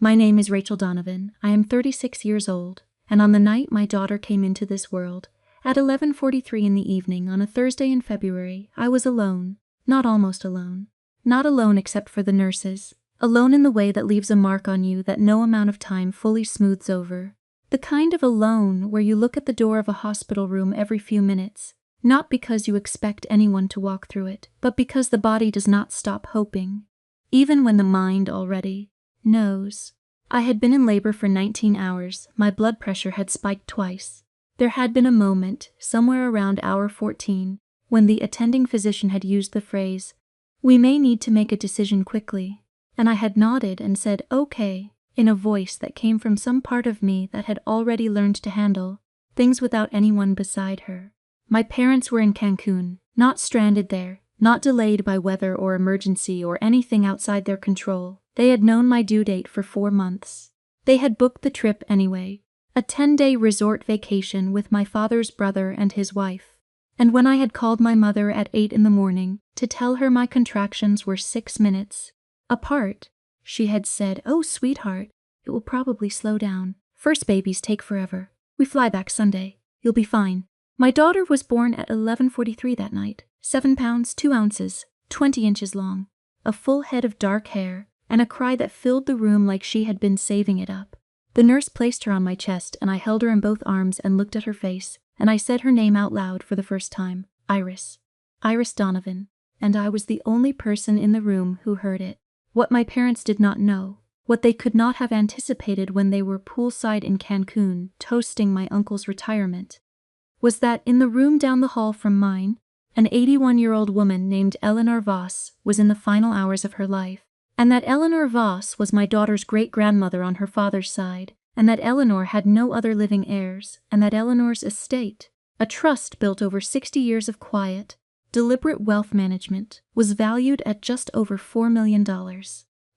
My name is Rachel Donovan. I am 36 years old, and on the night my daughter came into this world, at 11:43 in the evening on a Thursday in February, I was alone, not almost alone. Not alone except for the nurses, alone in the way that leaves a mark on you that no amount of time fully smooths over. The kind of alone where you look at the door of a hospital room every few minutes, not because you expect anyone to walk through it, but because the body does not stop hoping, even when the mind already knows. I had been in labor for 19 hours, my blood pressure had spiked twice. There had been a moment, somewhere around hour 14, when the attending physician had used the phrase, "We may need to make a decision quickly," and I had nodded and said, "Okay," in a voice that came from some part of me that had already learned to handle things without anyone beside her. My parents were in Cancun, not stranded there, not delayed by weather or emergency or anything outside their control. They had known my due date for 4 months. They had booked the trip anyway, a 10-day resort vacation with my father's brother and his wife. And when I had called my mother at 8 in the morning to tell her my contractions were 6 minutes apart, she had said, "Oh, sweetheart, it will probably slow down. First babies take forever. We fly back Sunday. You'll be fine." My daughter was born at 11:43 that night, 7 pounds 2 ounces, 20 inches long, a full head of dark hair, and a cry that filled the room like she had been saving it up. The nurse placed her on my chest, and I held her in both arms and looked at her face, and I said her name out loud for the first time, Iris. Iris Donovan, and I was the only person in the room who heard it. What my parents did not know, what they could not have anticipated when they were poolside in Cancun toasting my uncle's retirement, was that in the room down the hall from mine, an 81-year-old woman named Eleanor Voss was in the final hours of her life, and that Eleanor Voss was my daughter's great-grandmother on her father's side, and that Eleanor had no other living heirs, and that Eleanor's estate, a trust built over 60 years of quiet, deliberate wealth management, was valued at just over $4 million,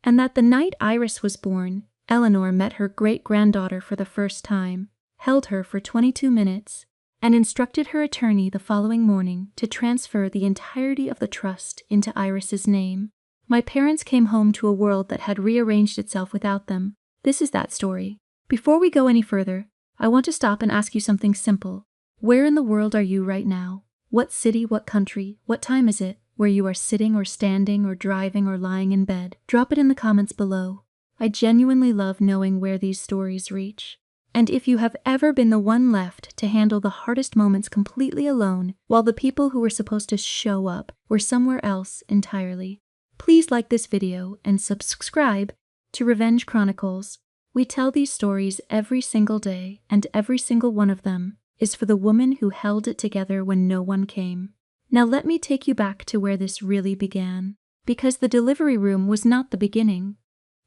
and that the night Iris was born, Eleanor met her great-granddaughter for the first time, held her for 22 minutes, and instructed her attorney the following morning to transfer the entirety of the trust into Iris's name. My parents came home to a world that had rearranged itself without them. This is that story. Before we go any further, I want to stop and ask you something simple. Where in the world are you right now? What city, what country, what time is it, where you are sitting or standing or driving or lying in bed? Drop it in the comments below. I genuinely love knowing where these stories reach. And if you have ever been the one left to handle the hardest moments completely alone, while the people who were supposed to show up were somewhere else entirely, please like this video and subscribe to Revenge Chronicles. We tell these stories every single day, and every single one of them is for the woman who held it together when no one came. Now let me take you back to where this really began, because the delivery room was not the beginning.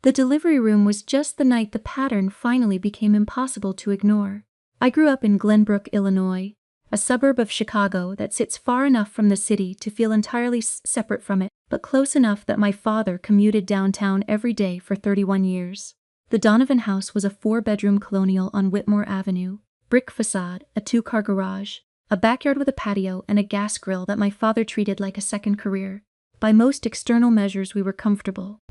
The delivery room was just the night the pattern finally became impossible to ignore. I grew up in Glenbrook, Illinois, a suburb of Chicago that sits far enough from the city to feel entirely separate from it, but close enough that my father commuted downtown every day for 31 years. The Donovan house was a 4-bedroom colonial on Whitmore Avenue, brick facade, a 2-car garage, a backyard with a patio, and a gas grill that my father treated like a second career. By most external measures, we were comfortable.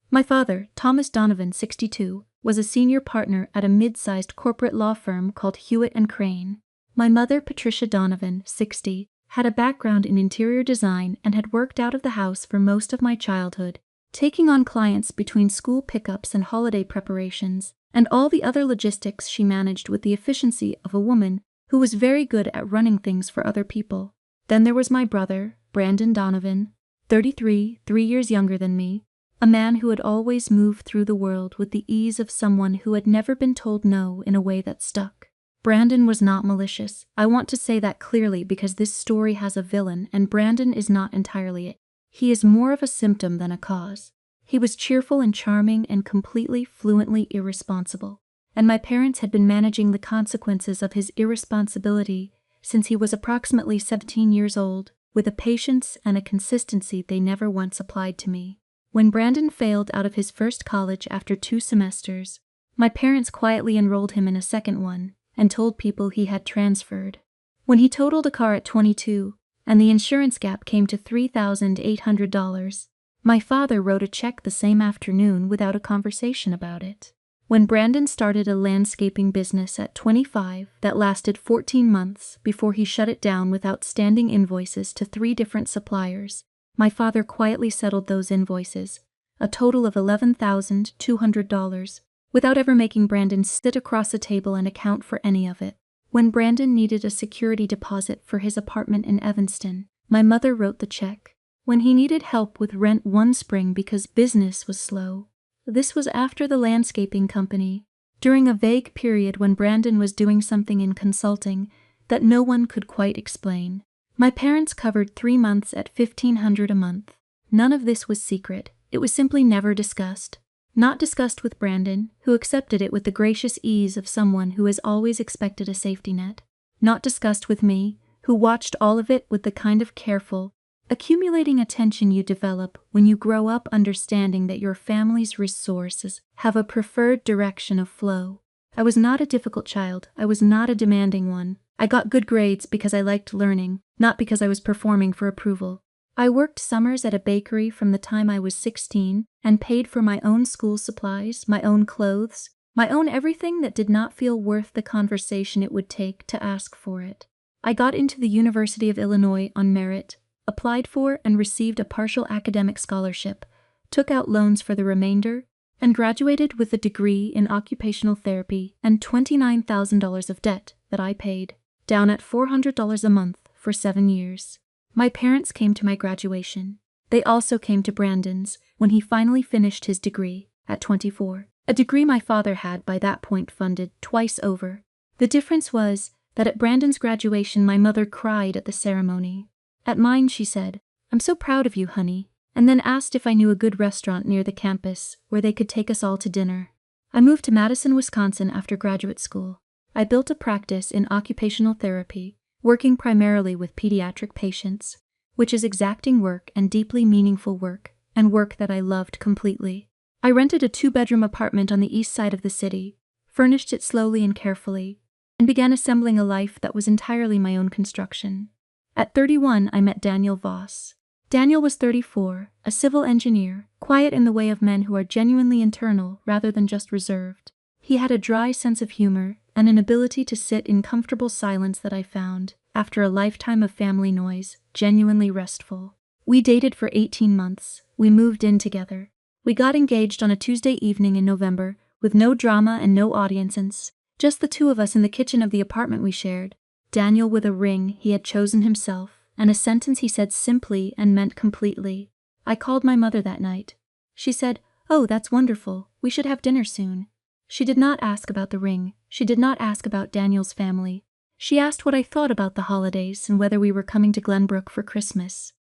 My father, Thomas Donovan, 62, was a senior partner at a mid-sized corporate law firm called Hewitt & Crane. My mother, Patricia Donovan, 60, had a background in interior design and had worked out of the house for most of my childhood, taking on clients between school pickups and holiday preparations, and all the other logistics she managed with the efficiency of a woman who was very good at running things for other people. Then there was my brother, Brandon Donovan, 33, 3 years younger than me, a man who had always moved through the world with the ease of someone who had never been told no in a way that stuck. Brandon was not malicious. I want to say that clearly because this story has a villain, and Brandon is not entirely it. He is more of a symptom than a cause. He was cheerful and charming and completely, fluently irresponsible. And my parents had been managing the consequences of his irresponsibility since he was approximately 17 years old, with a patience and a consistency they never once applied to me. When Brandon failed out of his first college after 2 semesters, my parents quietly enrolled him in a second one and told people he had transferred. When he totaled a car at 22, and the insurance gap came to $3,800, my father wrote a check the same afternoon without a conversation about it. when Brandon started a landscaping business at 25 that lasted 14 months before he shut it down with outstanding invoices to 3 different suppliers. My father quietly settled those invoices, a total of $11,200, without ever making Brandon sit across a table and account for any of it. When Brandon needed a security deposit for his apartment in Evanston, my mother wrote the check. When he needed help with rent one spring because business was slow, this was after the landscaping company, during a vague period when Brandon was doing something in consulting that no one could quite explain. My parents covered 3 months at $1,500 a month. None of this was secret. It was simply never discussed. Not discussed with Brandon, who accepted it with the gracious ease of someone who has always expected a safety net. Not discussed with me, who watched all of it with the kind of careful, accumulating attention you develop when you grow up understanding that your family's resources have a preferred direction of flow. I was not a difficult child. I was not a demanding one. I got good grades because I liked learning, not because I was performing for approval. I worked summers at a bakery from the time I was 16 and paid for my own school supplies, my own clothes, my own everything that did not feel worth the conversation it would take to ask for it. I got into the University of Illinois on merit, applied for and received a partial academic scholarship, took out loans for the remainder, and graduated with a degree in occupational therapy and $29,000 of debt that I paid, down at $400 a month for 7 years. My parents came to my graduation. They also came to Brandon's when he finally finished his degree at 24, a degree my father had by that point funded twice over. The difference was that at Brandon's graduation my mother cried at the ceremony. At mine she said, "I'm so proud of you, honey," and then asked if I knew a good restaurant near the campus where they could take us all to dinner. I moved to Madison, Wisconsin after graduate school. I built a practice in occupational therapy, working primarily with pediatric patients, which is exacting work and deeply meaningful work, and work that I loved completely. I rented a 2-bedroom apartment on the east side of the city, furnished it slowly and carefully, and began assembling a life that was entirely my own construction. At 31, I met Daniel Voss. Daniel was 34, a civil engineer, quiet in the way of men who are genuinely internal rather than just reserved. He had a dry sense of humor and an ability to sit in comfortable silence that I found, after a lifetime of family noise, genuinely restful. We dated for 18 months. We moved in together. We got engaged on a Tuesday evening in November, with no drama and no audiences, just the 2 of us in the kitchen of the apartment we shared. Daniel with a ring he had chosen himself, and a sentence he said simply and meant completely. I called my mother that night. She said, "Oh, that's wonderful. We should have dinner soon." She did not ask about the ring. She did not ask about Daniel's family. She asked what I thought about the holidays and whether we were coming to Glenbrook for Christmas.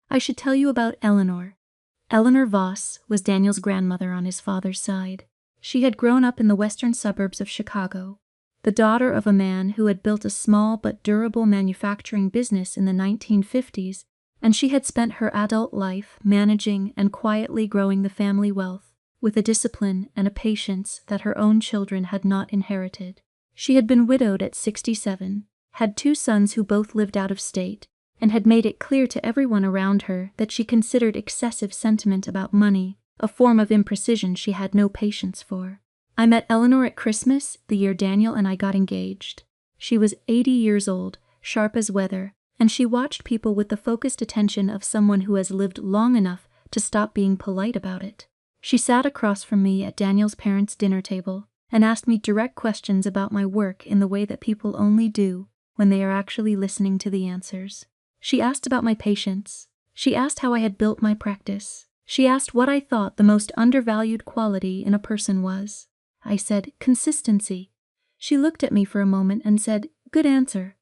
I should tell you about Eleanor. Eleanor Voss was Daniel's grandmother on his father's side. She had grown up in the western suburbs of Chicago, the daughter of a man who had built a small but durable manufacturing business in the 1950s, and she had spent her adult life managing and quietly growing the family wealth with a discipline and a patience that her own children had not inherited. She had been widowed at 67, had 2 sons who both lived out of state, and had made it clear to everyone around her that she considered excessive sentiment about money a form of imprecision she had no patience for. I met Eleanor at Christmas, the year Daniel and I got engaged. She was 80 years old, sharp as weather, and she watched people with the focused attention of someone who has lived long enough to stop being polite about it. She sat across from me at Daniel's parents' dinner table and asked me direct questions about my work in the way that people only do when they are actually listening to the answers. She asked about my patients. She asked how I had built my practice. She asked what I thought the most undervalued quality in a person was. I said, consistency. She looked at me for a moment and said, good answer.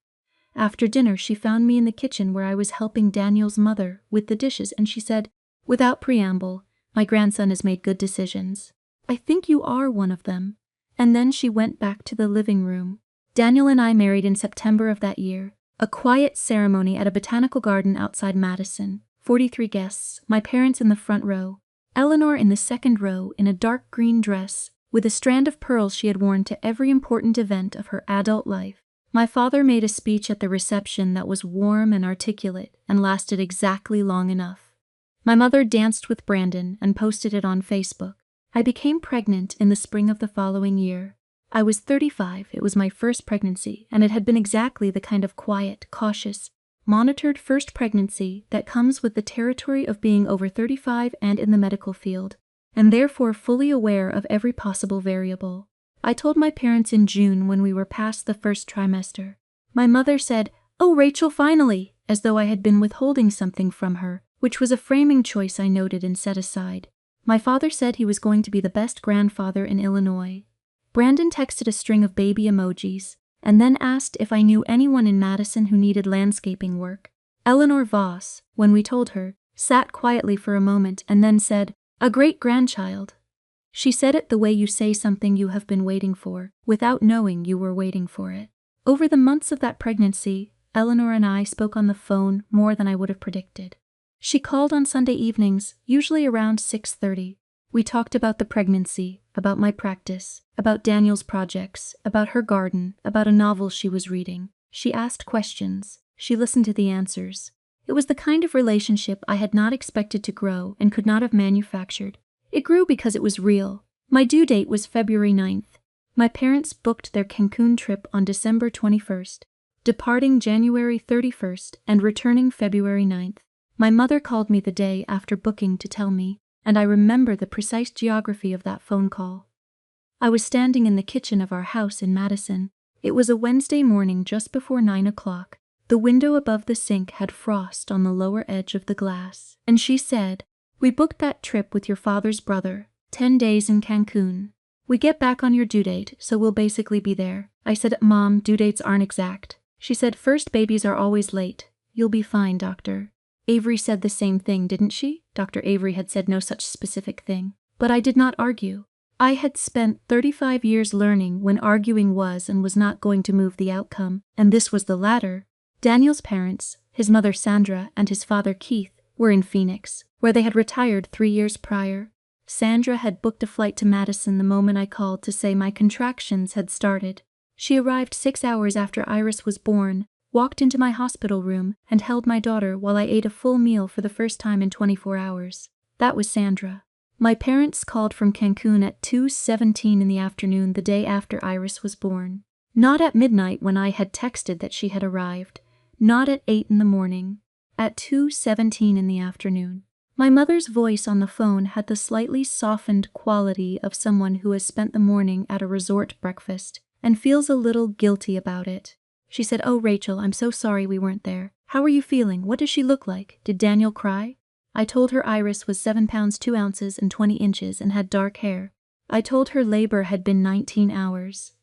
After dinner, she found me in the kitchen where I was helping Daniel's mother with the dishes, and she said, without preamble, my grandson has made good decisions. I think you are one of them. And then she went back to the living room. Daniel and I married in September of that year, a quiet ceremony at a botanical garden outside Madison. 43 guests, my parents in the front row, Eleanor in the second row in a dark green dress, with a strand of pearls she had worn to every important event of her adult life. My father made a speech at the reception that was warm and articulate and lasted exactly long enough. My mother danced with Brandon and posted it on Facebook. I became pregnant in the spring of the following year. I was 35, it was my first pregnancy, and it had been exactly the kind of quiet, cautious, monitored first pregnancy that comes with the territory of being over 35 and in the medical field, and therefore fully aware of every possible variable. I told my parents in June when we were past the first trimester. My mother said, "Oh, Rachel, finally," as though I had been withholding something from her, which was a framing choice I noted and set aside. My father said he was going to be the best grandfather in Illinois. Brandon texted a string of baby emojis, and then asked if I knew anyone in Madison who needed landscaping work. Eleanor Voss, when we told her, sat quietly for a moment and then said, "A great-grandchild." She said it the way you say something you have been waiting for, without knowing you were waiting for it. Over the months of that pregnancy, Eleanor and I spoke on the phone more than I would have predicted. She called on Sunday evenings, usually around 6:30. We talked about the pregnancy, about my practice, about Daniel's projects, about her garden, about a novel she was reading. She asked questions. She listened to the answers. It was the kind of relationship I had not expected to grow and could not have manufactured. It grew because it was real. My due date was February 9th. My parents booked their Cancun trip on December 21st, departing January 31st and returning February 9th. My mother called me the day after booking to tell me, and I remember the precise geography of that phone call. I was standing in the kitchen of our house in Madison. It was a Wednesday morning just before 9 o'clock. The window above the sink had frost on the lower edge of the glass, and she said, "We booked that trip with your father's brother, 10 days in Cancun. We get back on your due date, so we'll basically be there." I said, "Mom, due dates aren't exact." She said, "First babies are always late. You'll be fine, doctor." Avery said the same thing, didn't she? Dr. Avery had said no such specific thing. But I did not argue. I had spent 35 years learning when arguing was and was not going to move the outcome, and this was the latter. Daniel's parents, his mother Sandra and his father Keith, were in Phoenix, where they had retired 3 years prior. Sandra had booked a flight to Madison the moment I called to say my contractions had started. She arrived 6 hours after Iris was born, walked into my hospital room, and held my daughter while I ate a full meal for the first time in 24 hours. That was Sandra. My parents called from Cancun at 2:17 in the afternoon the day after Iris was born. Not at midnight when I had texted that she had arrived. Not at 8 in the morning. At 2:17 in the afternoon. My mother's voice on the phone had the slightly softened quality of someone who has spent the morning at a resort breakfast and feels a little guilty about it. She said, "Oh, Rachel, I'm so sorry we weren't there. How are you feeling? What does she look like? Did Daniel cry?" I told her Iris was 7 pounds 2 ounces and 20 inches and had dark hair. I told her labor had been 19 hours.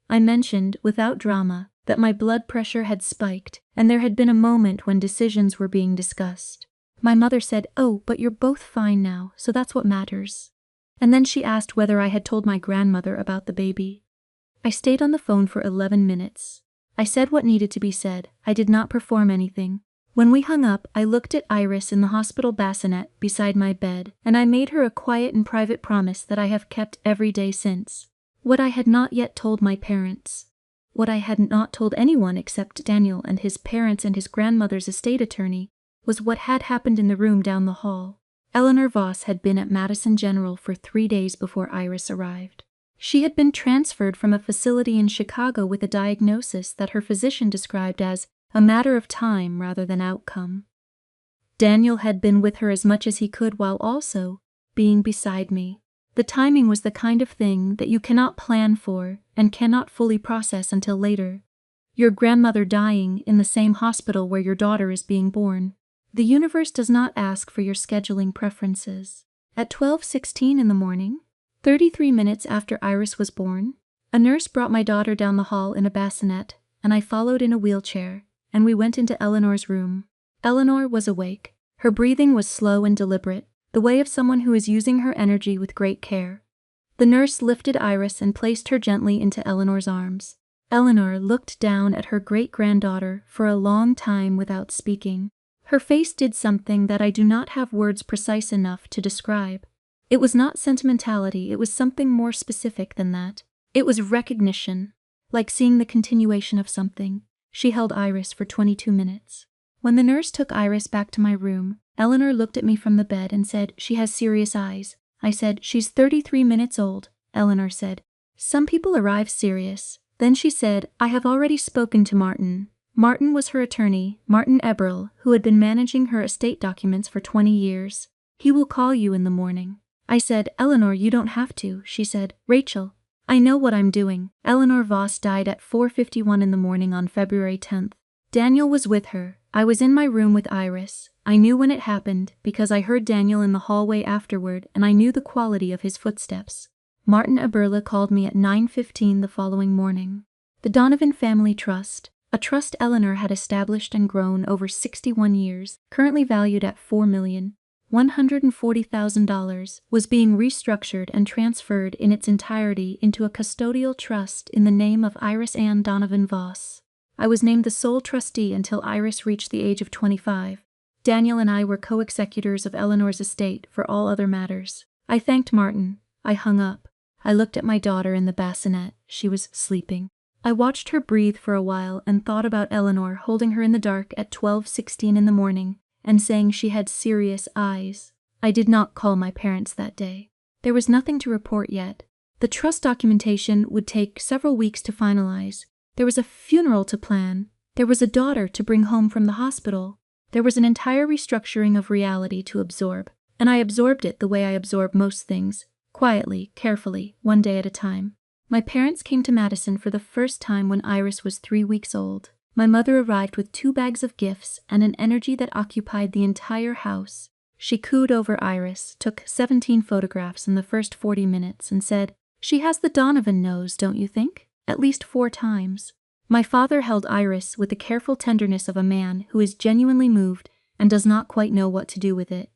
I mentioned, without drama, that my blood pressure had spiked and there had been a moment when decisions were being discussed. My mother said, "Oh, but you're both fine now, so that's what matters." And then she asked whether I had told my grandmother about the baby. I stayed on the phone for 11 minutes. I said what needed to be said. I did not perform anything. When we hung up, I looked at Iris in the hospital bassinet beside my bed, and I made her a quiet and private promise that I have kept every day since. What I had not yet told my parents. What I had not told anyone except Daniel and his parents and his grandmother's estate attorney was what had happened in the room down the hall. Eleanor Voss had been at Madison General for 3 days before Iris arrived. She had been transferred from a facility in Chicago with a diagnosis that her physician described as a matter of time rather than outcome. Daniel had been with her as much as he could while also being beside me. The timing was the kind of thing that you cannot plan for and cannot fully process until later. Your grandmother dying in the same hospital where your daughter is being born. The universe does not ask for your scheduling preferences. At 12:16 in the morning, 33 minutes after Iris was born, a nurse brought my daughter down the hall in a bassinet, and I followed in a wheelchair, and we went into Eleanor's room. Eleanor was awake. Her breathing was slow and deliberate, the way of someone who is using her energy with great care. The nurse lifted Iris and placed her gently into Eleanor's arms. Eleanor looked down at her great-granddaughter for a long time without speaking. Her face did something that I do not have words precise enough to describe. It was not sentimentality, it was something more specific than that. It was recognition, like seeing the continuation of something. She held Iris for 22 minutes. When the nurse took Iris back to my room, Eleanor looked at me from the bed and said, "She has serious eyes." I said, "She's 33 minutes old," Eleanor said. "Some people arrive serious." Then she said, "I have already spoken to Martin." Martin was her attorney, Martin Eberl, who had been managing her estate documents for 20 years. "He will call you in the morning." I said, "Eleanor, you don't have to." She said, "Rachel, I know what I'm doing." Eleanor Voss died at 4:51 in the morning on February 10th. Daniel was with her. I was in my room with Iris. I knew when it happened because I heard Daniel in the hallway afterward, and I knew the quality of his footsteps. Martin Eberle called me at 9:15 the following morning. The Donovan Family Trust, a trust Eleanor had established and grown over 61 years, currently valued at $4,140,000, was being restructured and transferred in its entirety into a custodial trust in the name of Iris Ann Donovan Voss. I was named the sole trustee until Iris reached the age of 25. Daniel and I were co-executors of Eleanor's estate for all other matters. I thanked Martin. I hung up. I looked at my daughter in the bassinet. She was sleeping. I watched her breathe for a while and thought about Eleanor holding her in the dark at 12:16 in the morning and saying she had serious eyes. I did not call my parents that day. There was nothing to report yet. The trust documentation would take several weeks to finalize. There was a funeral to plan. There was a daughter to bring home from the hospital. There was an entire restructuring of reality to absorb. And I absorbed it the way I absorb most things, quietly, carefully, one day at a time. My parents came to Madison for the first time when Iris was 3 weeks old. My mother arrived with 2 bags of gifts and an energy that occupied the entire house. She cooed over Iris, took 17 photographs in the first 40 minutes, and said, "She has the Donovan nose, don't you think?" At least 4 times. My father held Iris with the careful tenderness of a man who is genuinely moved and does not quite know what to do with it.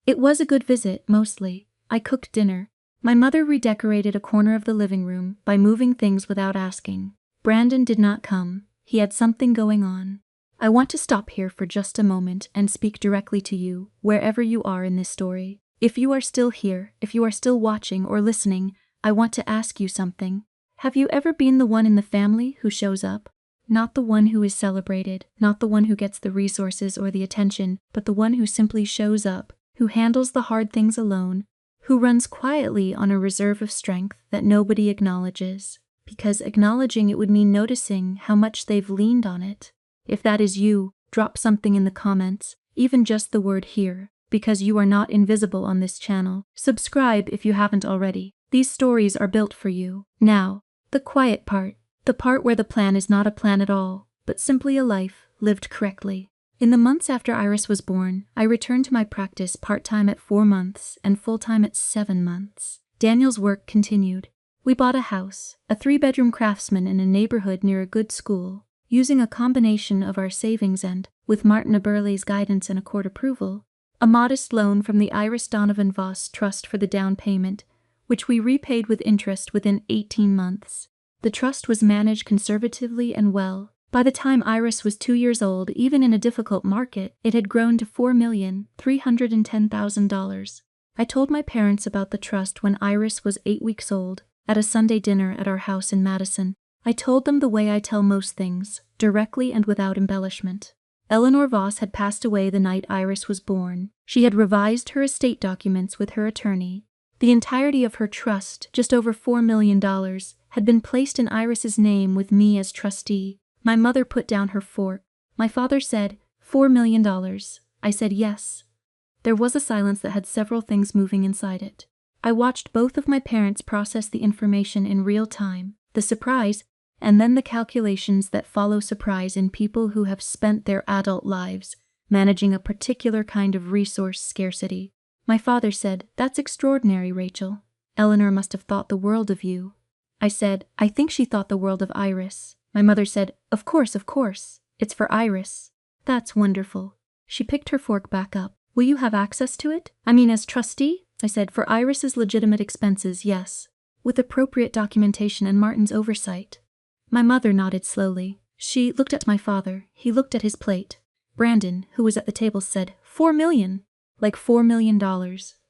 It was a good visit, mostly. I cooked dinner. My mother redecorated a corner of the living room by moving things without asking. Brandon did not come. He had something going on. I want to stop here for just a moment and speak directly to you, wherever you are in this story. If you are still here, if you are still watching or listening, I want to ask you something. Have you ever been the one in the family who shows up? Not the one who is celebrated, not the one who gets the resources or the attention, but the one who simply shows up, who handles the hard things alone, who runs quietly on a reserve of strength that nobody acknowledges, because acknowledging it would mean noticing how much they've leaned on it. If that is you, drop something in the comments, even just the word "here," because you are not invisible on this channel. Subscribe if you haven't already. These stories are built for you. Now, the quiet part, the part where the plan is not a plan at all, but simply a life lived correctly. In the months after Iris was born, I returned to my practice part-time at 4 months and full-time at 7 months. Daniel's work continued. We bought a house, a 3-bedroom craftsman in a neighborhood near a good school. Using a combination of our savings and, with Martin Eberle's guidance and a court approval, a modest loan from the Iris Donovan Voss Trust for the down payment, which we repaid with interest within 18 months. The trust was managed conservatively and well. By the time Iris was 2 years old, even in a difficult market, it had grown to $4,310,000. I told my parents about the trust when Iris was 8 weeks old, at a Sunday dinner at our house in Madison. I told them the way I tell most things, directly and without embellishment. Eleanor Voss had passed away the night Iris was born. She had revised her estate documents with her attorney. The entirety of her trust, just over $4 million, had been placed in Iris's name with me as trustee. My mother put down her fork. My father said, $4 million. I said yes. There was a silence that had several things moving inside it. I watched both of my parents process the information in real time, the surprise, and then the calculations that follow surprise in people who have spent their adult lives managing a particular kind of resource scarcity. My father said, "That's extraordinary, Rachel. Eleanor must have thought the world of you." I said, "I think she thought the world of Iris." My mother said, Of course. It's for Iris." "That's wonderful." She picked her fork back up. "Will you have access to it? I mean, as trustee?" I said, "For Iris's legitimate expenses, yes. With appropriate documentation and Martin's oversight." My mother nodded slowly. She looked at my father. He looked at his plate. Brandon, who was at the table, said, $4 million. Like $4 million.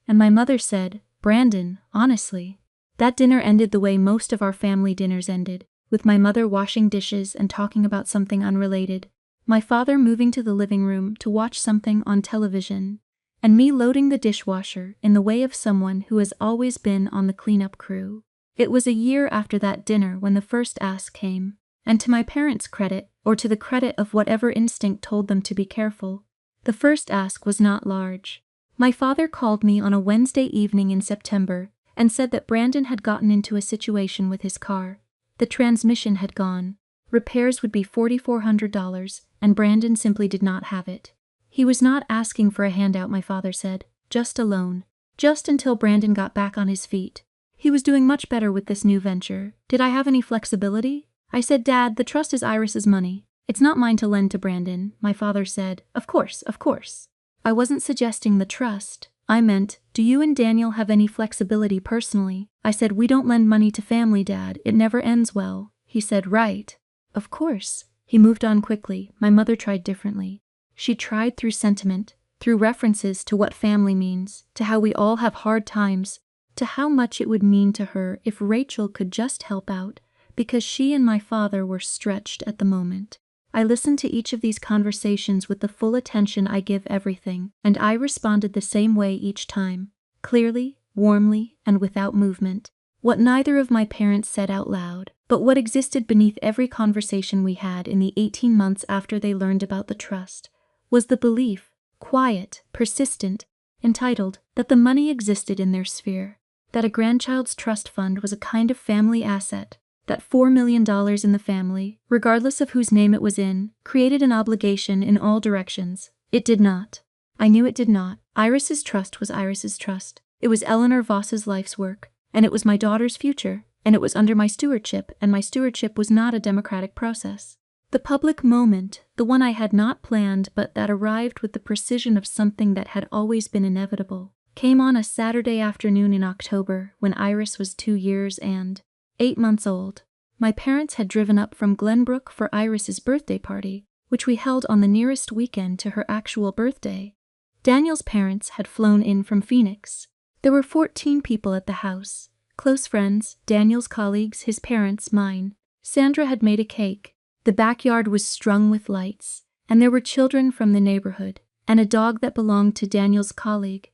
And my mother said, "Brandon, honestly." That dinner ended the way most of our family dinners ended, with my mother washing dishes and talking about something unrelated, my father moving to the living room to watch something on television, and me loading the dishwasher in the way of someone who has always been on the cleanup crew. It was a year after that dinner when the first ask came, and to my parents' credit, or to the credit of whatever instinct told them to be careful, the first ask was not large. My father called me on a Wednesday evening in September and said that Brandon had gotten into a situation with his car. The transmission had gone. Repairs would be $4,400, and Brandon simply did not have it. He was not asking for a handout, my father said, just a loan. Just until Brandon got back on his feet. He was doing much better with this new venture. Did I have any flexibility? I said, Dad, the trust is Iris's money. It's not mine to lend to Brandon. My father said, Of course, of course. I wasn't suggesting the trust. I meant, do you and Daniel have any flexibility personally? I said, we don't lend money to family, Dad. It never ends well. He said, right. Of course. He moved on quickly. My mother tried differently. She tried through sentiment, through references to what family means, to how we all have hard times, to how much it would mean to her if Rachel could just help out, because she and my father were stretched at the moment. I listened to each of these conversations with the full attention I give everything, and I responded the same way each time, clearly, warmly, and without movement. What neither of my parents said out loud, but what existed beneath every conversation we had in the 18 months after they learned about the trust, was the belief, quiet, persistent, entitled, that the money existed in their sphere, that a grandchild's trust fund was a kind of family asset, that $4 million in the family, regardless of whose name it was in, created an obligation in all directions. It did not. I knew it did not. Iris's trust was Iris's trust. It was Eleanor Voss's life's work, and it was my daughter's future, and it was under my stewardship, and my stewardship was not a democratic process. The public moment, the one I had not planned but that arrived with the precision of something that had always been inevitable, came on a Saturday afternoon in October when Iris was 2 years and 8 months old. My parents had driven up from Glenbrook for Iris's birthday party, which we held on the nearest weekend to her actual birthday. Daniel's parents had flown in from Phoenix. There were 14 people at the house. Close friends, Daniel's colleagues, his parents, mine. Sandra had made a cake. The backyard was strung with lights, and there were children from the neighborhood, and a dog that belonged to Daniel's colleague,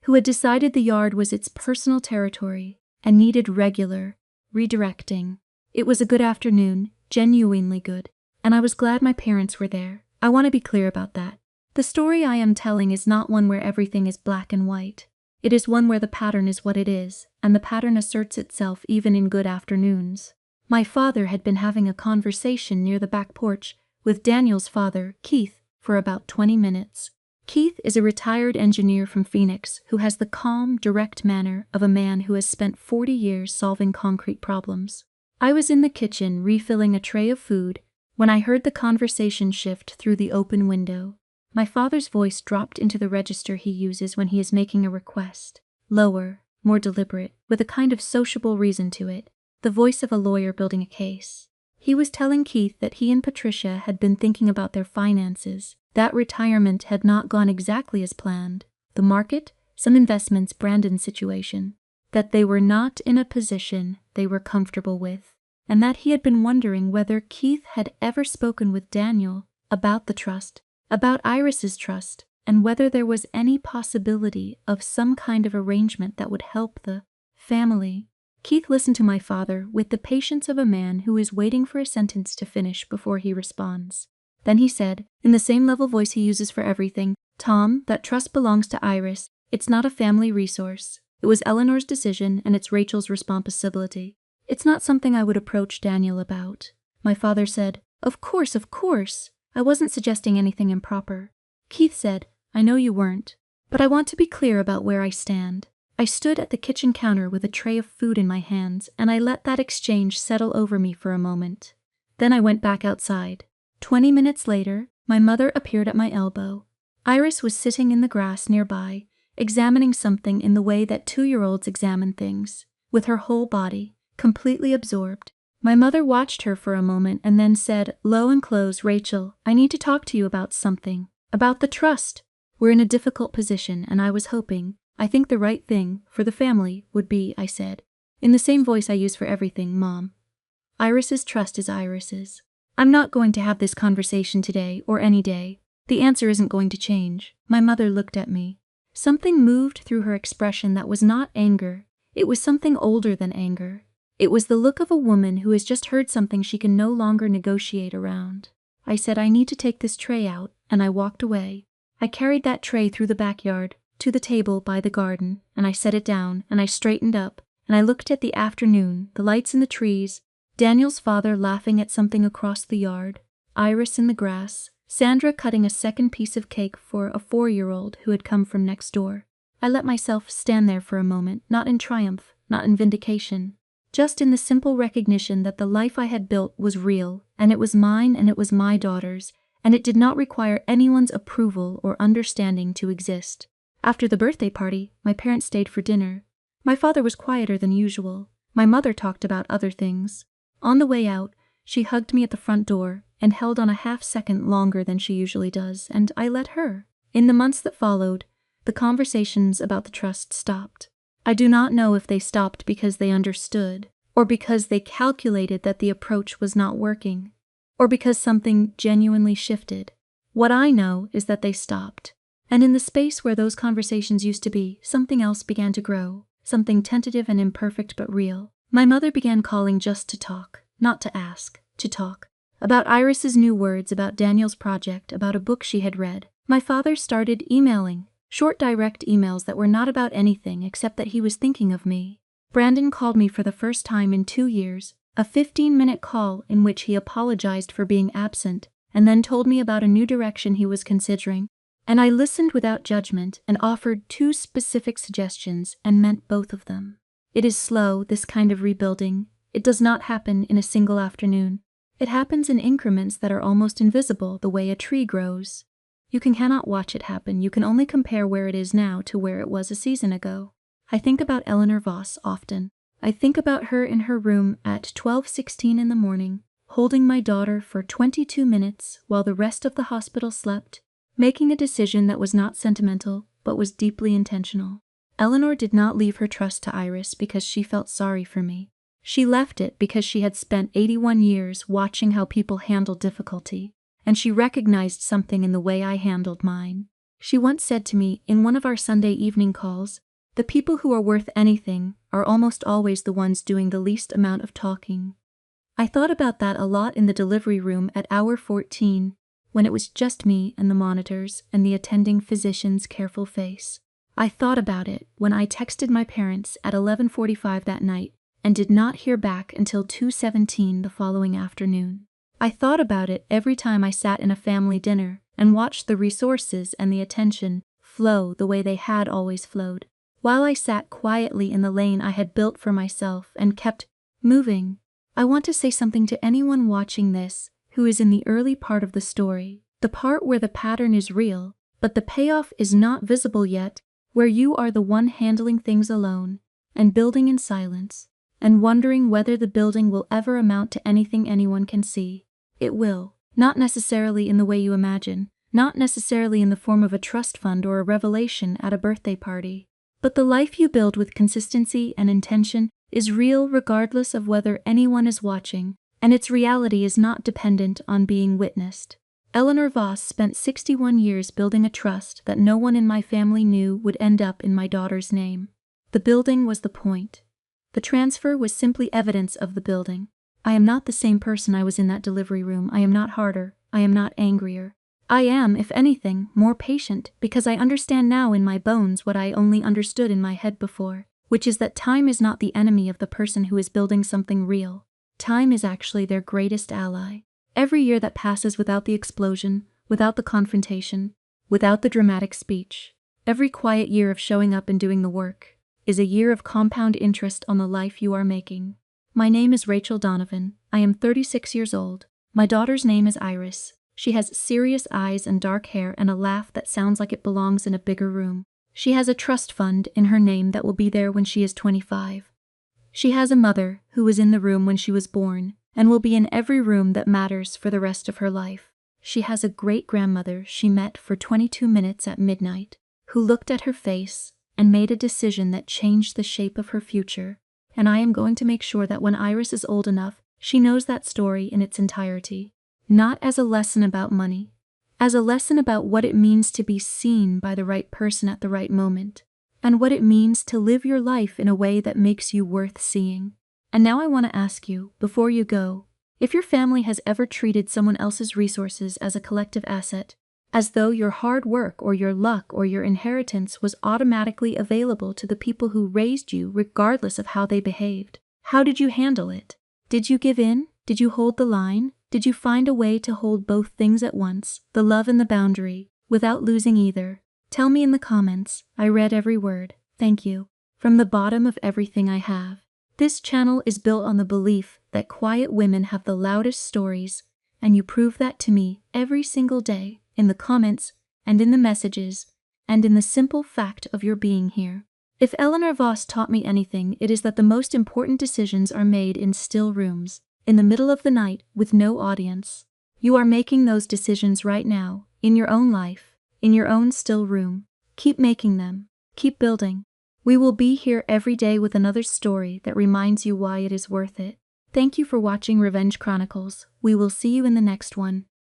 who had decided the yard was its personal territory and needed regular redirecting. It was a good afternoon, genuinely good, and I was glad my parents were there. I want to be clear about that. The story I am telling is not one where everything is black and white. It is one where the pattern is what it is, and the pattern asserts itself even in good afternoons. My father had been having a conversation near the back porch with Daniel's father, Keith, for about 20 minutes. Keith is a retired engineer from Phoenix who has the calm, direct manner of a man who has spent 40 years solving concrete problems. I was in the kitchen refilling a tray of food when I heard the conversation shift through the open window. My father's voice dropped into the register he uses when he is making a request, lower, more deliberate, with a kind of sociable reason to it, the voice of a lawyer building a case. He was telling Keith that he and Patricia had been thinking about their finances. That retirement had not gone exactly as planned. The market, some investments, Brandon's situation. That they were not in a position they were comfortable with, and that he had been wondering whether Keith had ever spoken with Daniel about the trust, about Iris's trust, and whether there was any possibility of some kind of arrangement that would help the family. Keith listened to my father with the patience of a man who is waiting for a sentence to finish before he responds. Then he said, in the same level voice he uses for everything, Tom, that trust belongs to Iris. It's not a family resource. It was Eleanor's decision, and it's Rachel's responsibility. It's not something I would approach Daniel about. My father said, Of course. I wasn't suggesting anything improper. Keith said, I know you weren't, but I want to be clear about where I stand. I stood at the kitchen counter with a tray of food in my hands, and I let that exchange settle over me for a moment. Then I went back outside. 20 minutes later, my mother appeared at my elbow. Iris was sitting in the grass nearby, examining something in the way that 2-year-olds examine things, with her whole body, completely absorbed. My mother watched her for a moment and then said, low and close, Rachel, I need to talk to you about something. About the trust. We're in a difficult position, and I was hoping, I think the right thing for the family would be, I said, in the same voice I use for everything, Mom. Iris's trust is Iris's. I'm not going to have this conversation today or any day. The answer isn't going to change. My mother looked at me. Something moved through her expression that was not anger. It was something older than anger. It was the look of a woman who has just heard something she can no longer negotiate around. I said, "I need to take this tray out," and I walked away. I carried that tray through the backyard, to the table by the garden, and I set it down, and I straightened up, and I looked at the afternoon, the lights in the trees, Daniel's father laughing at something across the yard, Iris in the grass, Sandra cutting a second piece of cake for a 4-year-old who had come from next door. I let myself stand there for a moment, not in triumph, not in vindication, just in the simple recognition that the life I had built was real, and it was mine and it was my daughter's, and it did not require anyone's approval or understanding to exist. After the birthday party, my parents stayed for dinner. My father was quieter than usual. My mother talked about other things. On the way out, she hugged me at the front door and held on a half-second longer than she usually does, and I let her. In the months that followed, the conversations about the trust stopped. I do not know if they stopped because they understood, or because they calculated that the approach was not working, or because something genuinely shifted. What I know is that they stopped. And in the space where those conversations used to be, something else began to grow, something tentative and imperfect but real. My mother began calling just to talk, not to ask, to talk. About Iris's new words, about Daniel's project, about a book she had read. My father started emailing, short direct emails that were not about anything except that he was thinking of me. Brandon called me for the first time in 2 years, a 15-minute call in which he apologized for being absent, and then told me about a new direction he was considering. And I listened without judgment and offered 2 specific suggestions and meant both of them. It is slow, this kind of rebuilding. It does not happen in a single afternoon. It happens in increments that are almost invisible, the way a tree grows. You cannot watch it happen. You can only compare where it is now to where it was a season ago. I think about Eleanor Voss often. I think about her in her room at 12:16 in the morning, holding my daughter for 22 minutes while the rest of the hospital slept, making a decision that was not sentimental, but was deeply intentional. Eleanor did not leave her trust to Iris because she felt sorry for me. She left it because she had spent 81 years watching how people handle difficulty, and she recognized something in the way I handled mine. She once said to me in one of our Sunday evening calls, "The people who are worth anything are almost always the ones doing the least amount of talking." I thought about that a lot in the delivery room at hour 14, when it was just me and the monitors and the attending physician's careful face. I thought about it when I texted my parents at 11:45 that night and did not hear back until 2:17 the following afternoon. I thought about it every time I sat in a family dinner and watched the resources and the attention flow the way they had always flowed, while I sat quietly in the lane I had built for myself and kept moving. I want to say something to anyone watching this who is in the early part of the story, the part where the pattern is real, but the payoff is not visible yet, where you are the one handling things alone and building in silence, and wondering whether the building will ever amount to anything anyone can see. It will, not necessarily in the way you imagine, not necessarily in the form of a trust fund or a revelation at a birthday party, but the life you build with consistency and intention is real regardless of whether anyone is watching, and its reality is not dependent on being witnessed. Eleanor Voss spent 61 years building a trust that no one in my family knew would end up in my daughter's name. The building was the point. The transfer was simply evidence of the building. I am not the same person I was in that delivery room. I am not harder. I am not angrier. I am, if anything, more patient, because I understand now in my bones what I only understood in my head before, which is that time is not the enemy of the person who is building something real. Time is actually their greatest ally. Every year that passes without the explosion, without the confrontation, without the dramatic speech, every quiet year of showing up and doing the work, is a year of compound interest on the life you are making. My name is Rachel Donovan. I am 36 years old. My daughter's name is Iris. She has serious eyes and dark hair and a laugh that sounds like it belongs in a bigger room. She has a trust fund in her name that will be there when she is 25. She has a mother who was in the room when she was born and will be in every room that matters for the rest of her life. She has a great-grandmother she met for 22 minutes at midnight, who looked at her face and made a decision that changed the shape of her future, and I am going to make sure that when Iris is old enough, she knows that story in its entirety, not as a lesson about money, as a lesson about what it means to be seen by the right person at the right moment, and what it means to live your life in a way that makes you worth seeing. And now I want to ask you, before you go, if your family has ever treated someone else's resources as a collective asset, as though your hard work or your luck or your inheritance was automatically available to the people who raised you regardless of how they behaved. How did you handle it? Did you give in? Did you hold the line? Did you find a way to hold both things at once, the love and the boundary, without losing either? Tell me in the comments. I read every word. Thank you. From the bottom of everything I have. This channel is built on the belief that quiet women have the loudest stories, and you prove that to me every single day, in the comments, and in the messages, and in the simple fact of your being here. If Eleanor Voss taught me anything, it is that the most important decisions are made in still rooms, in the middle of the night, with no audience. You are making those decisions right now, in your own life, in your own still room. Keep making them. Keep building. We will be here every day with another story that reminds you why it is worth it. Thank you for watching Revenge Chronicles. We will see you in the next one.